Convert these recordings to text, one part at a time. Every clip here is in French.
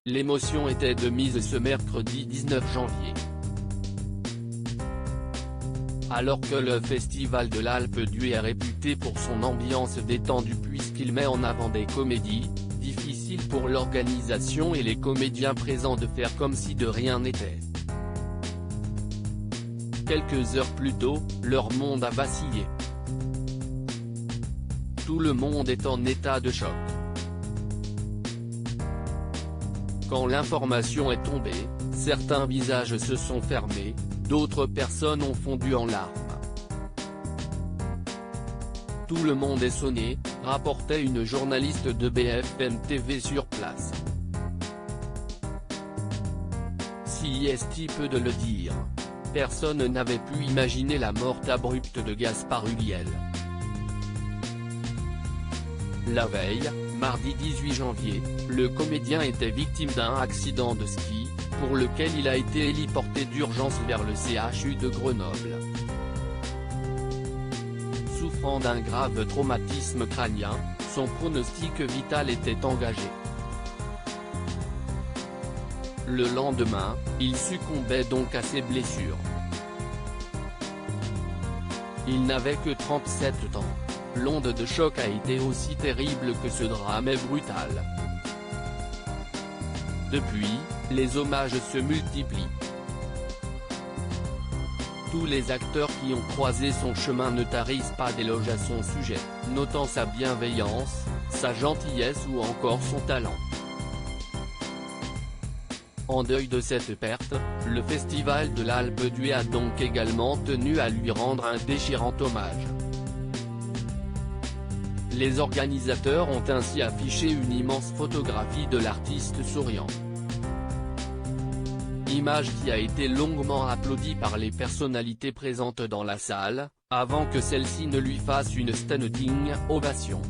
L'émotion était de mise ce mercredi 19 janvier. Alors que le Festival de l'Alpe d'Huez est réputé pour son ambiance détendue puisqu'il met en avant des comédies, difficile pour l'organisation et les comédiens présents de faire comme si de rien n'était. Quelques heures plus tôt, leur monde a vacillé. Tout le monde est en état de choc. Quand l'information est tombée, certains visages se sont fermés, d'autres personnes ont fondu en larmes. Tout le monde est sonné, rapportait une journaliste de BFM TV sur place. CIST peu de le dire. Personne n'avait pu imaginer la mort abrupte de Gaspard Ulliel. La veille, mardi 18 janvier, le comédien était victime d'un accident de ski, pour lequel il a été héliporté d'urgence vers le CHU de Grenoble. Souffrant d'un grave traumatisme crânien, son pronostic vital était engagé. Le lendemain, il succombait donc à ses blessures. Il n'avait que 37 ans. L'onde de choc a été aussi terrible que ce drame est brutal. Depuis, les hommages se multiplient. Tous les acteurs qui ont croisé son chemin ne tarissent pas d'éloges à son sujet, notant sa bienveillance, sa gentillesse ou encore son talent. En deuil de cette perte, le Festival de l'Alpe d'Huez a donc également tenu à lui rendre un déchirant hommage. Les organisateurs ont ainsi affiché une immense photographie de l'artiste souriant. Image qui a été longuement applaudie par les personnalités présentes dans la salle, avant que celle-ci ne lui fasse une standing ovation.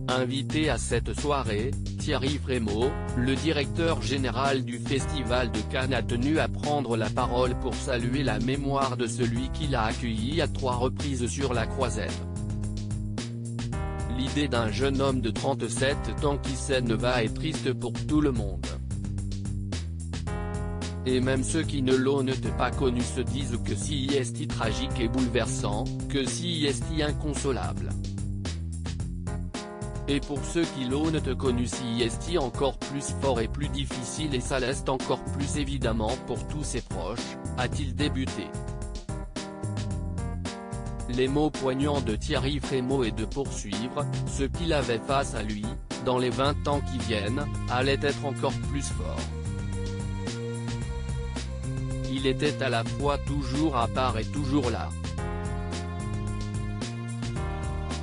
Invité à cette soirée, Thierry Frémaux, le directeur général du Festival de Cannes a tenu à prendre la parole pour saluer la mémoire de celui qui l'a accueilli à 3 reprises sur la Croisette. L'idée d'un jeune homme de 37 ans qui s'en va est triste pour tout le monde. Et même ceux qui ne l'ont pas connu se disent que CIST tragique et bouleversant, que CIST inconsolable. Et pour ceux qui l'ont connu CIST encore plus fort et plus difficile et ça l'est encore plus évidemment pour tous ses proches, a-t-il débuté. Les mots poignants de Thierry Frémaux et de poursuivre, ce qu'il avait face à lui, dans les 20 ans qui viennent, allait être encore plus fort. Il était à la fois toujours à part et toujours là.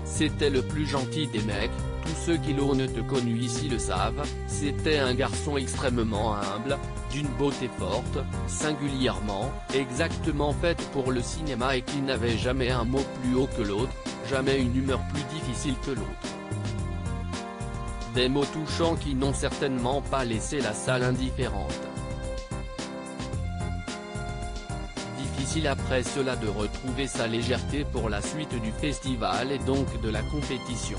C'était le plus gentil des mecs, tous ceux qui l'ont connu ici le savent, c'était un garçon extrêmement humble, d'une beauté forte, singulièrement, exactement faite pour le cinéma et qui n'avait jamais un mot plus haut que l'autre, jamais une humeur plus difficile que l'autre. Des mots touchants qui n'ont certainement pas laissé la salle indifférente. Difficile après cela de retrouver sa légèreté pour la suite du festival et donc de la compétition.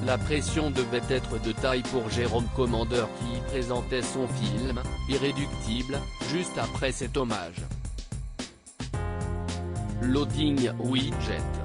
La pression devait être de taille pour Jérôme Commandeur qui y présentait son film, Irréductible, juste après cet hommage. Loading, oui, Jet.